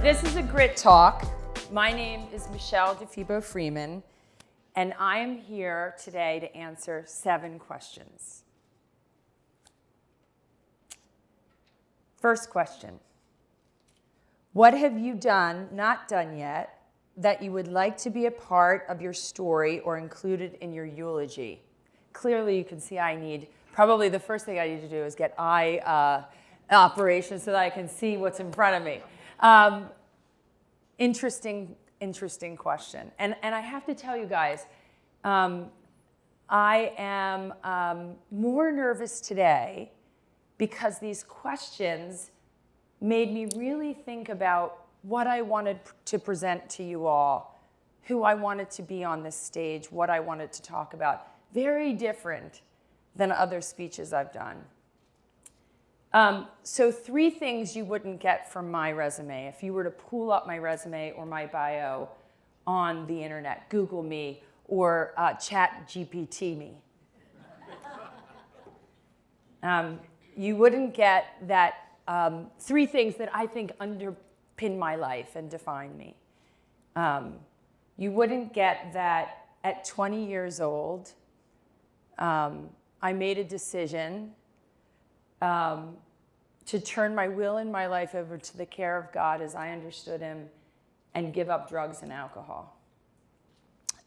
This is a Grit Talk. My name is Michelle DiFebo Freeman, and I am here today to answer 7 questions. First question. What have you done, not done yet, that you would like to be a part of your story or included in your eulogy? Clearly, you can see I need, probably the first thing I need to do is get eye operation so that I can see what's in front of me. Interesting question. And I have to tell you guys, I am more nervous today because these questions made me really think about what I wanted to present to you all, who I wanted to be on this stage, what I wanted to talk about. Very different than other speeches I've done. So 3 things you wouldn't get from my resume. If you were to pull up my resume or my bio on the internet, Google me or Chat GPT me. You wouldn't get that 3 things that I think underpin my life and define me. You wouldn't get that at 20 years old, I made a decision to turn my will and my life over to the care of God as I understood him and give up drugs and alcohol.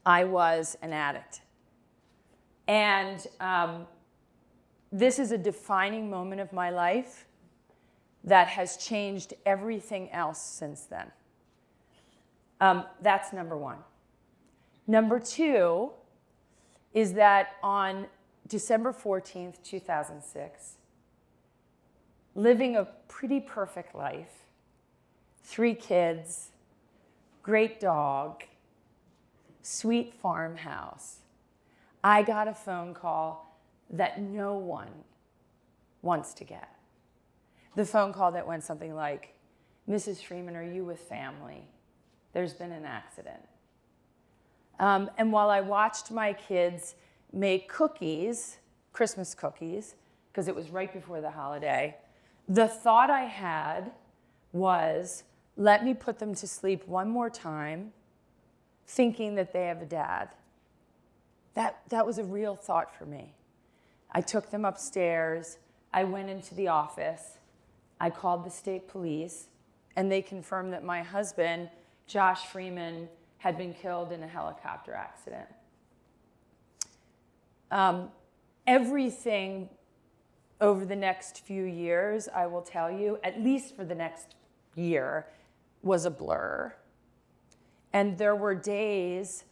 I was an addict. And this is a defining moment of my life that has changed everything else since then. That's number 1. Number 2 is that on December 14th, 2006, living a pretty perfect life, 3 kids, great dog, sweet farmhouse, I got a phone call that no one wants to get. The phone call that went something like, Mrs. Freeman, are you with family? There's been an accident. And while I watched my kids make cookies, Christmas cookies, because it was right before the holiday, the thought I had was, let me put them to sleep one more time, thinking that they have a dad. That was a real thought for me. I took them upstairs. I went into the office. I called the state police, and they confirmed that my husband, Josh Freeman, had been killed in a helicopter accident. Everything over the next few years, I will tell you, at least for the next year, was a blur. And there were days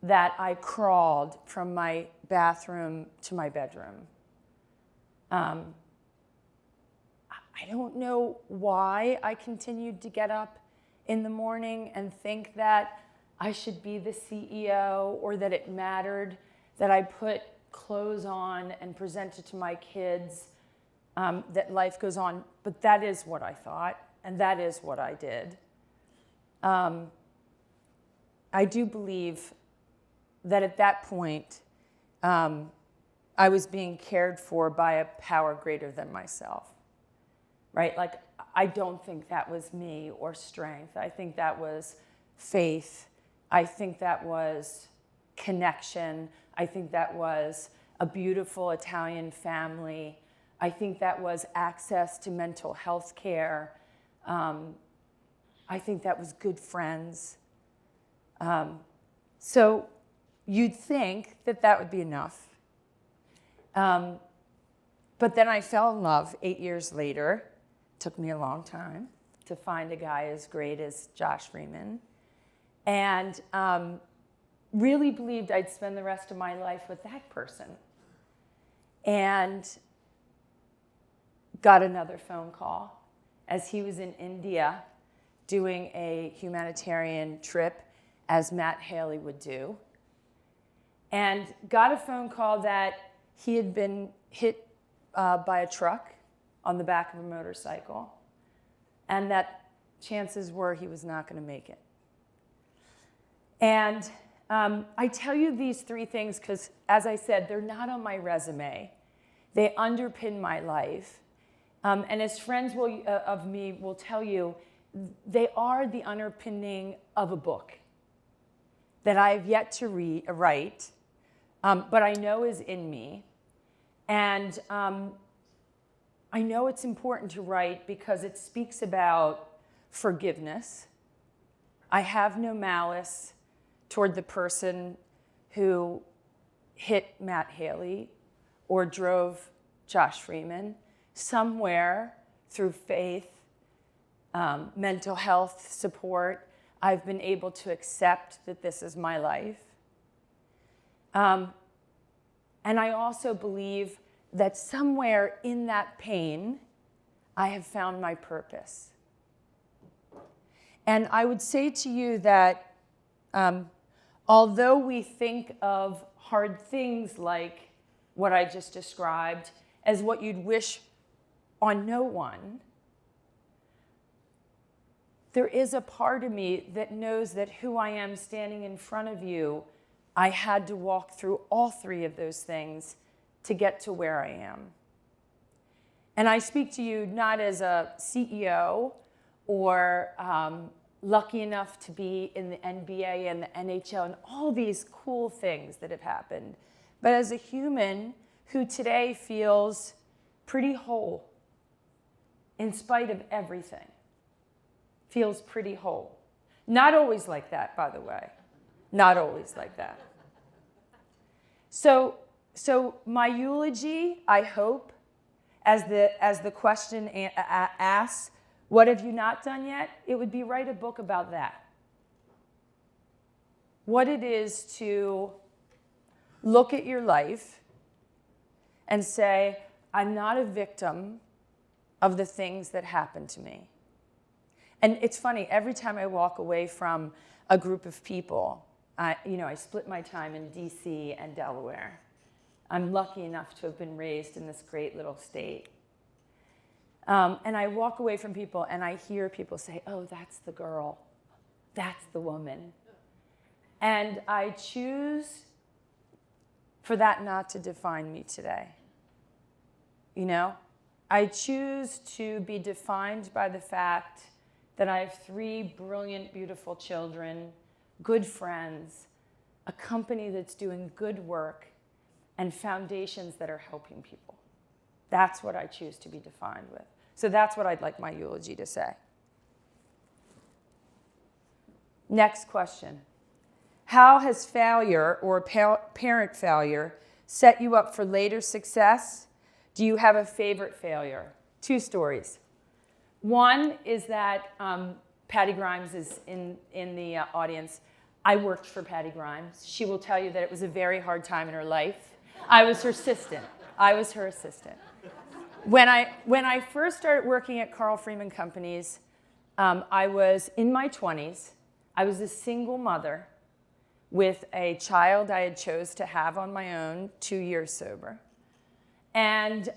that I crawled from my bathroom to my bedroom. I don't know why I continued to get up in the morning and think that I should be the CEO or that it mattered that I put clothes on and presented to my kids, that life goes on. But that is what I thought, and that is what I did. I do believe that at that point, I was being cared for by a power greater than myself, right? Like, I don't think that was me or strength. I think that was faith. I think that was connection. I think that was a beautiful Italian family. I think that was access to mental health care. I think that was good friends. So you'd think that that would be enough. But then I fell in love 8 years later. Took me a long time to find a guy as great as Josh Freeman. And really believed I'd spend the rest of my life with that person. And got another phone call as he was in India doing a humanitarian trip, as Matt Haley would do. And got a phone call that he had been hit by a truck on the back of a motorcycle, and that chances were he was not going to make it. And I tell you these 3 things because, as I said, they're not on my resume. They underpin my life. And as friends of me will tell you, they are the underpinning of a book that I have yet to write, but I know is in me. And I know it's important to write because it speaks about forgiveness. I have no malice toward the person who hit Matt Haley or drove Josh Freeman. Somewhere through faith, mental health support, I've been able to accept that this is my life. And I also believe that somewhere in that pain, I have found my purpose. And I would say to you that although we think of hard things like what I just described as what you'd wish on no one, there is a part of me that knows that who I am standing in front of you, I had to walk through all three of those things to get to where I am. And I speak to you not as a CEO or lucky enough to be in the NBA and the NHL and all these cool things that have happened, but as a human who today feels pretty whole in spite of everything. Feels pretty whole. Not always like that, by the way. Not always like that. So my eulogy, I hope, as the question asks, what have you not done yet? It would be write a book about that. What it is to look at your life and say, I'm not a victim of the things that happened to me. And it's funny, every time I walk away from a group of people, I split my time in DC and Delaware. I'm lucky enough to have been raised in this great little state. And I walk away from people and I hear people say, oh, that's the girl. That's the woman. And I choose for that not to define me today. You know? I choose to be defined by the fact that I have 3 brilliant, beautiful children, good friends, a company that's doing good work, and foundations that are helping people. That's what I choose to be defined with. So that's what I'd like my eulogy to say. Next question. How has failure or parent failure set you up for later success? Do you have a favorite failure? 2 stories. One is that Patty Grimes is in the audience. I worked for Patty Grimes. She will tell you that it was a very hard time in her life. I was her assistant. When I first started working at Freeman Companies, I was in my 20s. I was a single mother with a child I had chose to have on my own, 2 years sober. And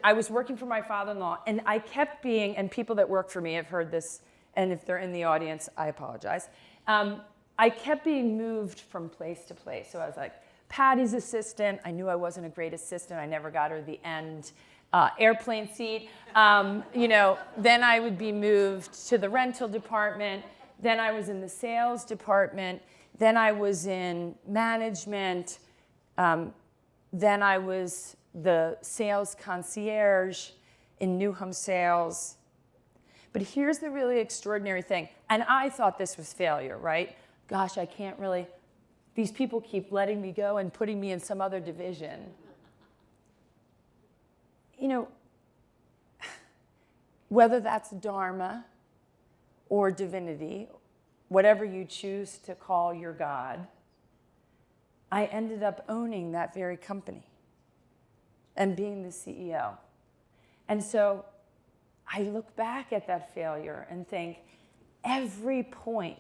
I was working for my father-in-law, and I kept being, and people that work for me have heard this, and if they're in the audience, I apologize. I kept being moved from place to place. So I was like, Patty's assistant. I knew I wasn't a great assistant. I never got her the end airplane seat. Then I would be moved to the rental department. Then I was in the sales department. Then I was in management. Then I was the sales concierge in new home sales. But here's the really extraordinary thing. And I thought this was failure, right? Gosh, I can't really, these people keep letting me go and putting me in some other division. Whether that's dharma or divinity, whatever you choose to call your God, I ended up owning that very company and being the CEO. And so I look back at that failure and think, every point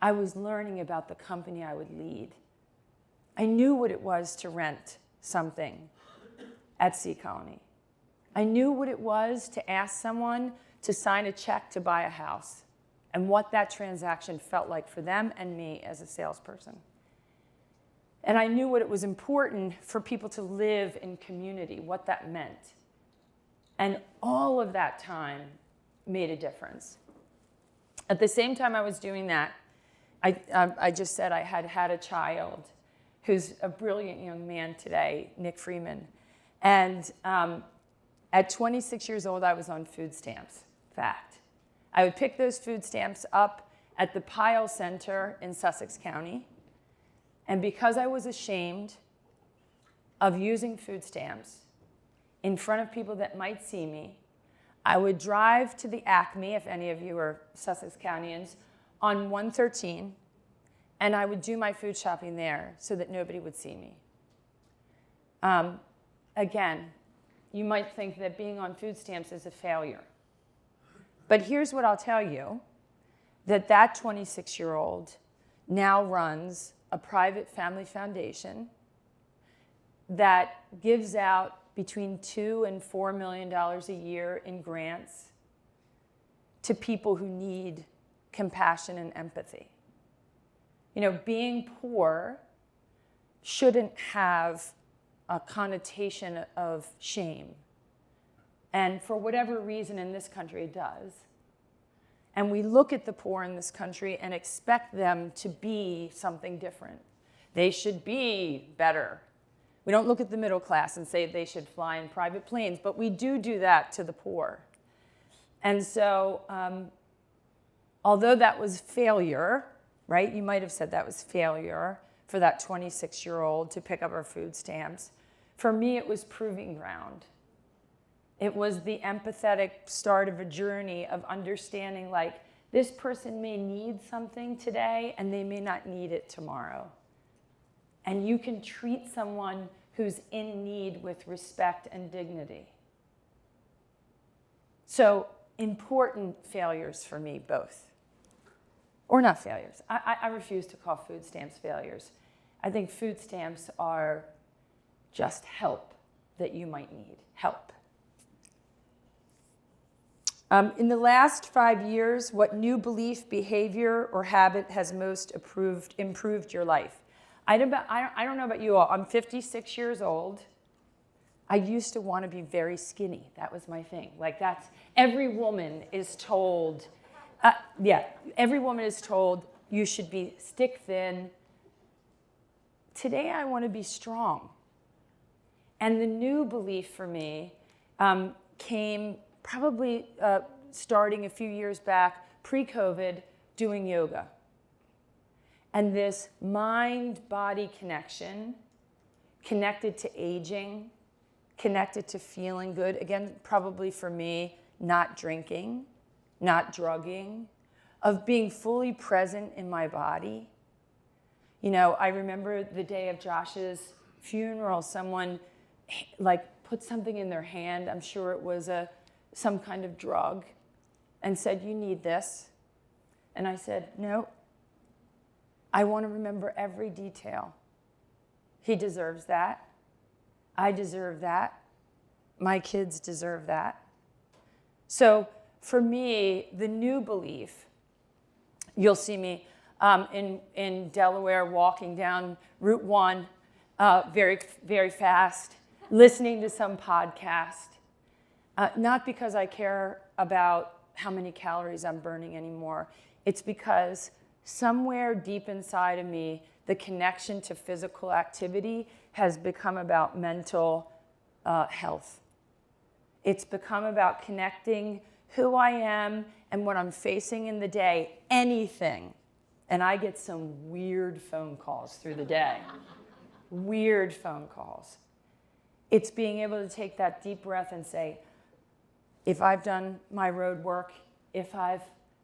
I was learning about the company I would lead. I knew what it was to rent something at Sea Colony. I knew what it was to ask someone to sign a check to buy a house and what that transaction felt like for them and me as a salesperson. And I knew what it was important for people to live in community, what that meant. And all of that time made a difference. At the same time I was doing that, I just said I had a child who's a brilliant young man today, Nick Freeman. And at 26 years old, I was on food stamps, fact. I would pick those food stamps up at the Pyle Center in Sussex County. And because I was ashamed of using food stamps in front of people that might see me, I would drive to the Acme, if any of you are Sussex Countyans, on 113, and I would do my food shopping there so that nobody would see me. Again, you might think that being on food stamps is a failure. But here's what I'll tell you, that 26-year-old now runs a private family foundation that gives out between $2 and $4 million a year in grants to people who need compassion and empathy. You know, being poor shouldn't have a connotation of shame. And for whatever reason in this country it does. And we look at the poor in this country and expect them to be something different. They should be better. We don't look at the middle class and say they should fly in private planes, but we do that to the poor. And so, although that was failure, right? You might have said that was failure for that 26-year-old to pick up our food stamps. For me, it was proving ground. It was the empathetic start of a journey of understanding, like, this person may need something today and they may not need it tomorrow. And you can treat someone who's in need with respect and dignity. So, important failures for me, both. Or not failures. I refuse to call food stamps failures. I think food stamps are just help that you might need. Help. In the last 5 years, what new belief, behavior, or habit has most improved your life? I don't know about you all. I'm 56 years old. I used to want to be very skinny. That was my thing. Like, that's, every woman is told, every woman is told you should be stick thin. Today I want to be strong. And the new belief for me came probably starting a few years back, pre-COVID, doing yoga. And this mind-body connection, connected to aging, connected to feeling good. Again, probably for me, not drinking, not drugging, of being fully present in my body. You know, I remember the day of Josh's funeral, someone like put something in their hand, I'm sure it was some kind of drug, and said, "You need this." And I said, "No, I want to remember every detail. He deserves that. I deserve that. My kids deserve that." So for me, the new belief, you'll see me in Delaware walking down Route 1 very, very fast, listening to some podcast, not because I care about how many calories I'm burning anymore. It's because somewhere deep inside of me, the connection to physical activity has become about mental health. It's become about connecting who I am and what I'm facing in the day, anything. And I get some weird phone calls through the day. Weird phone calls. It's being able to take that deep breath and say, if I've done my road work, if I've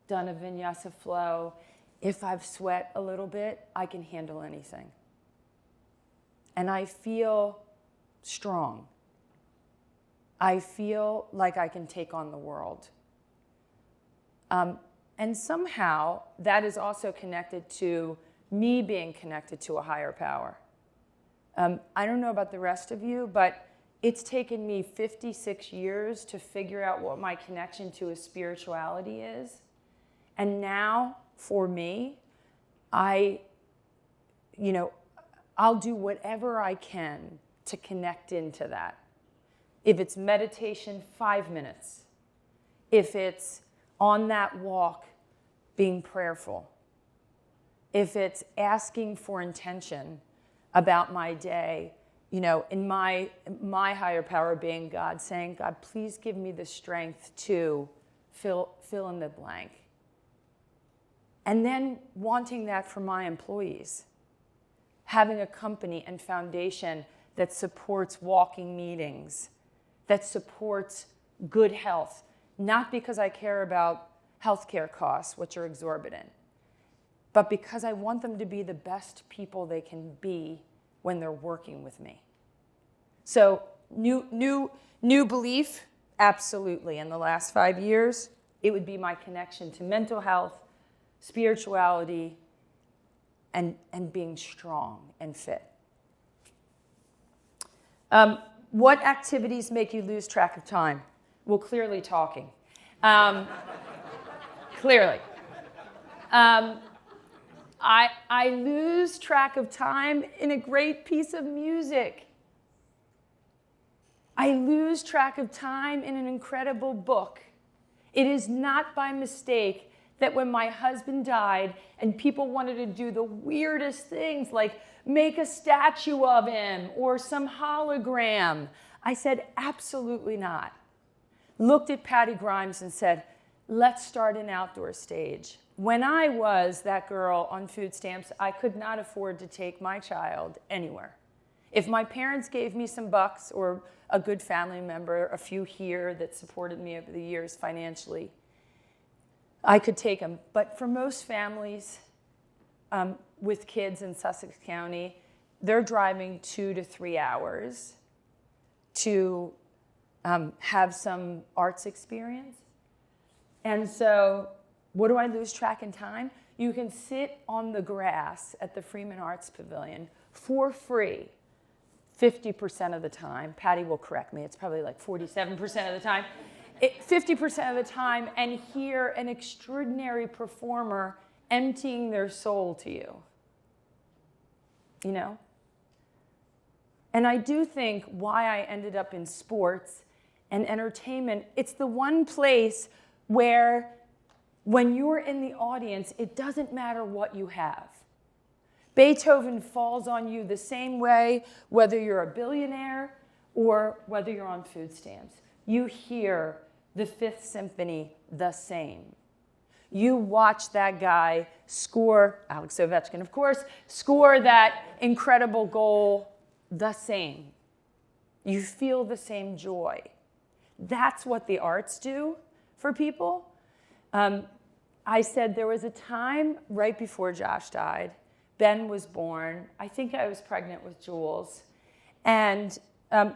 done a vinyasa flow, if I've sweat a little bit, I can handle anything. And I feel strong. I feel like I can take on the world. And somehow that is also connected to me being connected to a higher power. I don't know about the rest of you, but it's taken me 56 years to figure out what my connection to a spirituality is. And now, for me, I'll do whatever I can to connect into that. If it's meditation, 5 minutes. If it's on that walk being prayerful, if it's asking for intention about my day, in my higher power being God, saying, God, please give me the strength to fill in the blank. And then wanting that for my employees, having a company and foundation that supports walking meetings, that supports good health, not because I care about healthcare costs, which are exorbitant, but because I want them to be the best people they can be when they're working with me. So new belief, absolutely. In the last 5 years, it would be my connection to mental health, spirituality, and being strong and fit. What activities make you lose track of time? Well, clearly talking. Clearly. I lose track of time in a great piece of music. I lose track of time in an incredible book. It is not by mistake that when my husband died and people wanted to do the weirdest things like make a statue of him or some hologram, I said, absolutely not. Looked at Patty Grimes and said, let's start an outdoor stage. When I was that girl on food stamps, I could not afford to take my child anywhere. If my parents gave me some bucks or a good family member, a few here that supported me over the years financially, I could take them. But for most families with kids in Sussex County, they're driving 2 to 3 hours to have some arts experience. And so what do I lose track in time? You can sit on the grass at the Freeman Arts Pavilion for free 50% of the time. Patty will correct me. It's probably like 47% of the time. 50% of the time, and hear an extraordinary performer emptying their soul to you. And I do think why I ended up in sports and entertainment, it's the one place where when you're in the audience, it doesn't matter what you have. Beethoven falls on you the same way, whether you're a billionaire or whether you're on food stamps. You hear the Fifth Symphony the same. You watch that guy score, Alex Ovechkin, of course, score that incredible goal the same. You feel the same joy. That's what the arts do for people. I said there was a time right before Josh died. Ben was born. I think I was pregnant with Jules. And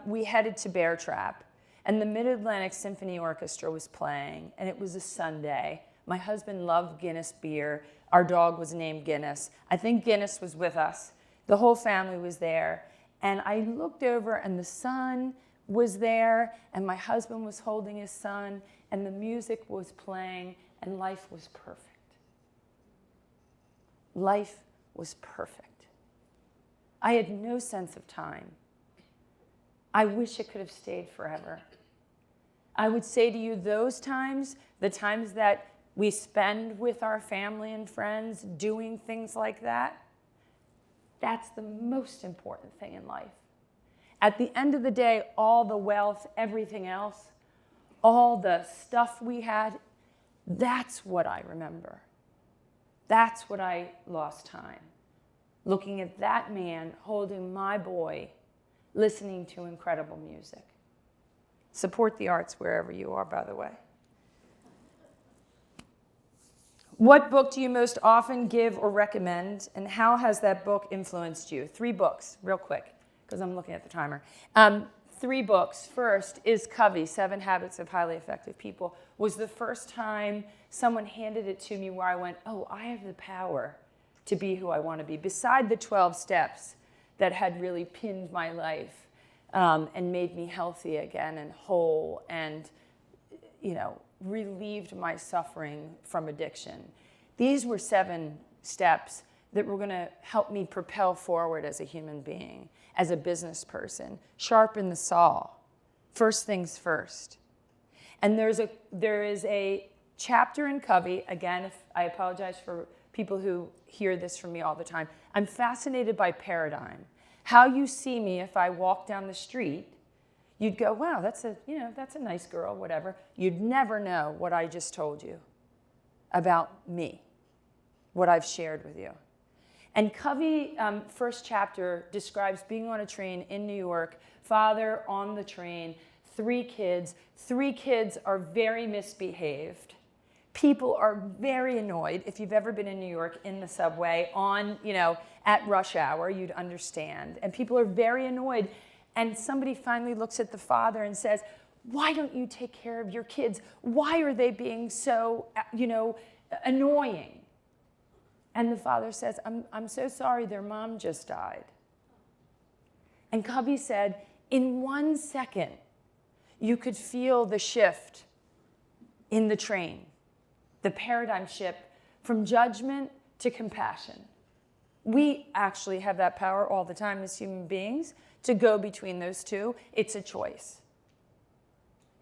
we headed to Bear Trap. And the Mid-Atlantic Symphony Orchestra was playing. And it was a Sunday. My husband loved Guinness beer. Our dog was named Guinness. I think Guinness was with us. The whole family was there. And I looked over, and the sun was there, and my husband was holding his son, and the music was playing, and life was perfect. Life was perfect. I had no sense of time. I wish it could have stayed forever. I would say to you, those times, the times that we spend with our family and friends doing things like that, that's the most important thing in life. At the end of the day, all the wealth, everything else, all the stuff we had, that's what I remember. That's what I lost time. Looking at that man holding my boy, listening to incredible music. Support the arts wherever you are, by the way. What book do you most often give or recommend, and how has that book influenced you? 3 books, real quick, because I'm looking at the timer. 3 books. First is Covey, 7 Habits of Highly Effective People. Was the first time someone handed it to me where I went, oh, I have the power to be who I want to be. Beside the 12 steps that had really pinned my life and made me healthy again and whole and, relieved my suffering from addiction. These were 7 steps that were going to help me propel forward as a human being, as a business person. Sharpen the saw. First things first. And there is a chapter in Covey, again, I apologize for people who hear this from me all the time. I'm fascinated by paradigm. How you see me if I walk down the street, you'd go, wow, that's a nice girl, whatever. You'd never know what I just told you about me, what I've shared with you. And Covey, first chapter, describes being on a train in New York, father on the train, 3 kids. 3 kids are very misbehaved. People are very annoyed. If you've ever been in New York in the subway at rush hour, you'd understand. And people are very annoyed. And somebody finally looks at the father and says, why don't you take care of your kids? Why are they being so, annoying? And the father says, I'm so sorry, their mom just died. And Covey said, in 1 second, you could feel the shift in the train, the paradigm shift from judgment to compassion. We actually have that power all the time as human beings to go between those two. It's a choice.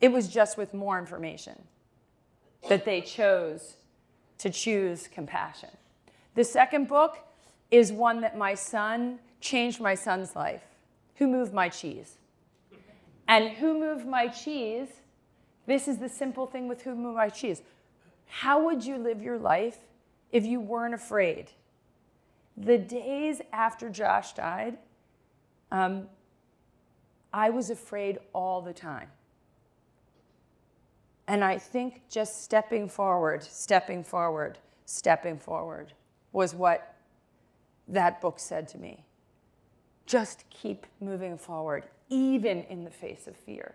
It was just with more information that they chose to choose compassion. The second book is one that changed my son's life. Who Moved My Cheese? And Who Moved My Cheese, this is the simple thing with Who Moved My Cheese. How would you live your life if you weren't afraid? The days after Josh died, I was afraid all the time. And I think just stepping forward was what that book said to me. Just keep moving forward, even in the face of fear,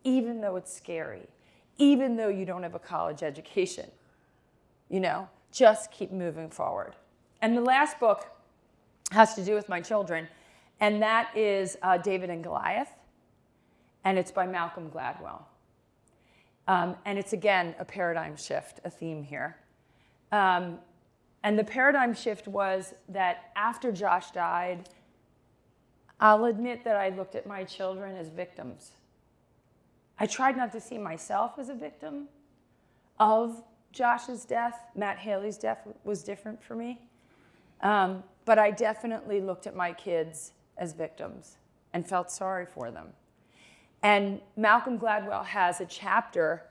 even though it's scary, even though you don't have a college education. Just keep moving forward. And the last book has to do with my children, and that is David and Goliath, and it's by Malcolm Gladwell. And it's, again, a paradigm shift, a theme here. And the paradigm shift was that after Josh died, I'll admit that I looked at my children as victims. I tried not to see myself as a victim of Josh's death. Matt Haley's death was different for me. But I definitely looked at my kids as victims and felt sorry for them. And Malcolm Gladwell has a chapter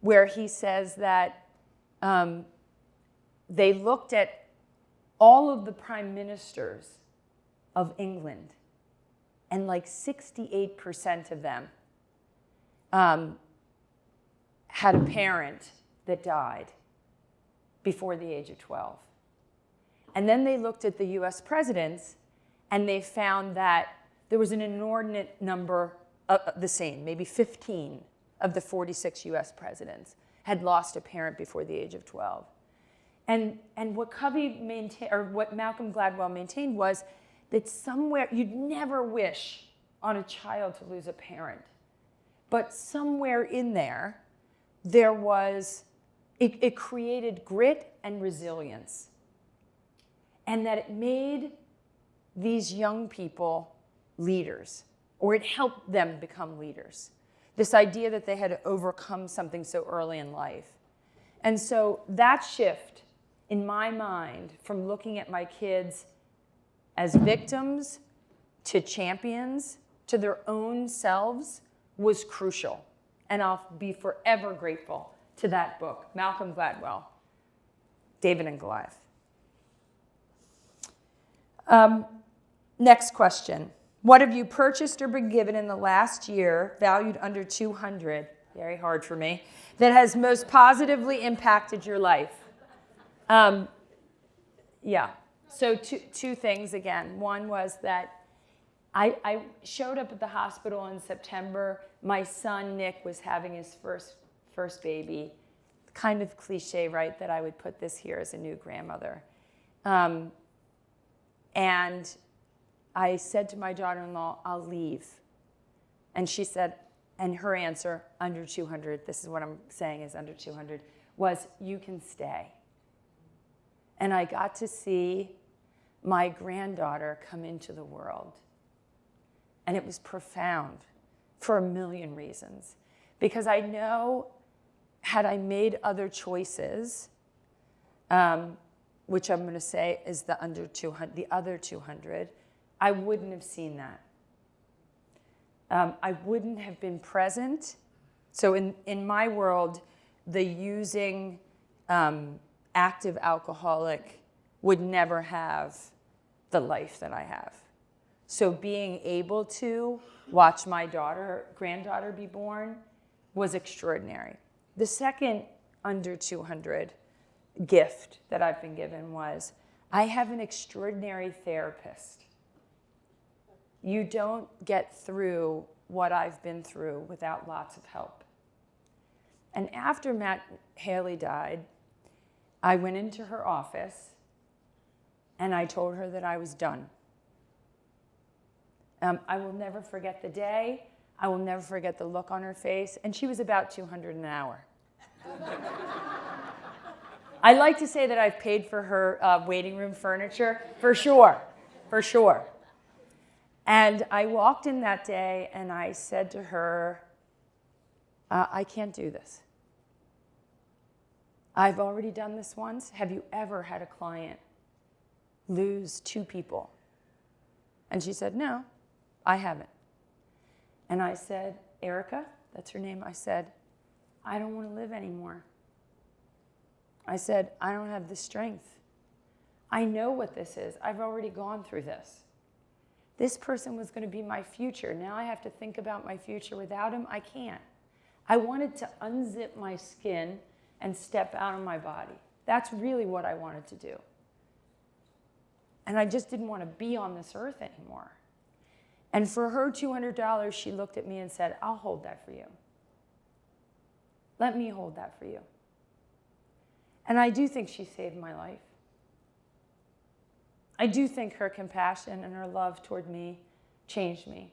where he says that they looked at all of the prime ministers of England, and like 68% of them had a parent that died before the age of 12. And then they looked at the US presidents, and they found that there was an inordinate number, the same, maybe 15 of the 46 US presidents had lost a parent before the age of 12. And what what Malcolm Gladwell maintained was that somewhere, you'd never wish on a child to lose a parent, but somewhere in there was, it created grit and resilience, and that it made these young people leaders, or it helped them become leaders. This idea that they had to overcome something so early in life. And so that shift in my mind from looking at my kids as victims to champions to their own selves was crucial. And I'll be forever grateful to that book, Malcolm Gladwell, David and Goliath. Next question. What have you purchased or been given in the last year, valued under $200, very hard for me, that has most positively impacted your life? So two things again. One was that I showed up at the hospital in September. My son, Nick, was having his first baby. Kind of cliche, right, that I would put this here as a new grandmother. And I said to my daughter-in-law, I'll leave. And she said, and her answer, under 200, this is what I'm saying is under 200, was, you can stay. And I got to see my granddaughter come into the world. And it was profound for a million reasons. Because I know had I made other choices, which I'm going to say is the other 200, I wouldn't have seen that. I wouldn't have been present. So in my world, the using active alcoholic would never have the life that I have. So being able to watch my granddaughter be born was extraordinary. The second under 200 gift that I've been given was I have an extraordinary therapist. You don't get through what I've been through without lots of help. And after Matt Haley died, I went into her office and I told her that I was done. I will never forget the day. I will never forget the look on her face. And she was about $200 an hour. I like to say that I've paid for her waiting room furniture, for sure. And I walked in that day and I said to her, I can't do this. I've already done this once. Have you ever had a client lose 2 people? And she said, no, I haven't. And I said, Erica, that's her name, I said, I don't want to live anymore. I said, I don't have the strength. I know what this is. I've already gone through this. This person was going to be my future. Now I have to think about my future without him. I can't. I wanted to unzip my skin and step out of my body. That's really what I wanted to do. And I just didn't want to be on this earth anymore. And for her $200, she looked at me and said, I'll hold that for you. Let me hold that for you. And I do think she saved my life. I do think her compassion and her love toward me changed me.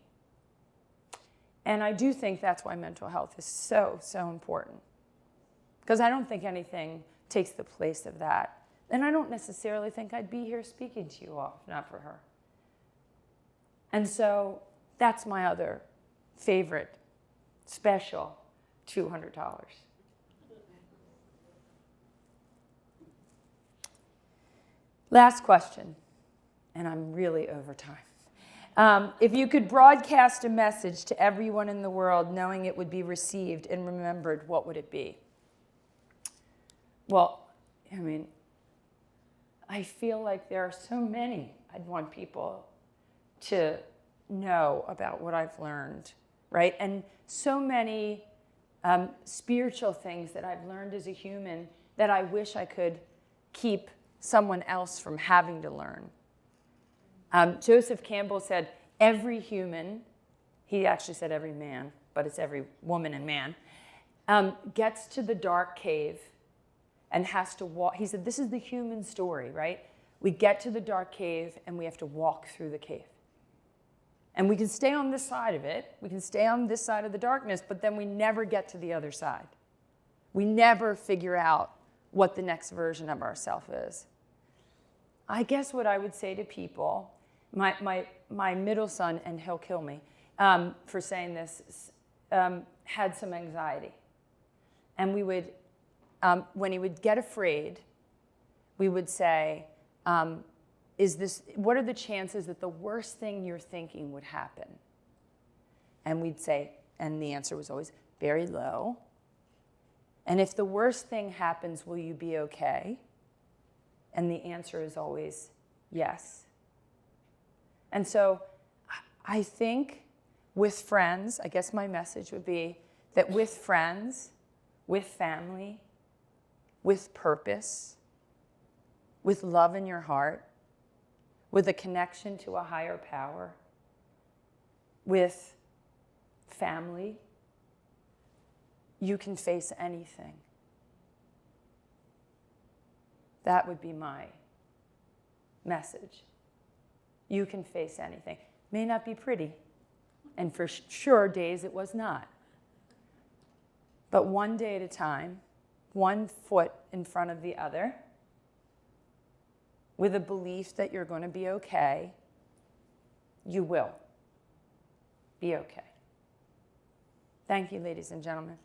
And I do think that's why mental health is so, so important. Because I don't think anything takes the place of that. And I don't necessarily think I'd be here speaking to you all if not for her. And so that's my other favorite, special $200. Last question, and I'm really over time. If you could broadcast a message to everyone in the world knowing it would be received and remembered, what would it be? Well, I mean, I feel like there are so many I'd want people to know about what I've learned, right? And so many spiritual things that I've learned as a human that I wish I could keep someone else from having to learn. Joseph Campbell said, every human, he actually said every man, but it's every woman and man, gets to the dark cave and has to walk. He said, this is the human story, right? We get to the dark cave and we have to walk through the cave. And we can stay on this side of it. We can stay on this side of the darkness, but then we never get to the other side. We never figure out what the next version of ourselves is. I guess what I would say to people, my middle son, and he'll kill me for saying this, had some anxiety. And we would, when he would get afraid, we would say, what are the chances that the worst thing you're thinking would happen? And we'd say, and the answer was always very low. And if the worst thing happens, will you be okay? And the answer is always yes. And so I think with friends, I guess my message would be that with friends, with family, with purpose, with love in your heart, with a connection to a higher power, with family, you can face anything. That would be my message. You can face anything. May not be pretty, and for sure days it was not. But one day at a time, one foot in front of the other, with a belief that you're going to be okay, you will be okay. Thank you, ladies and gentlemen.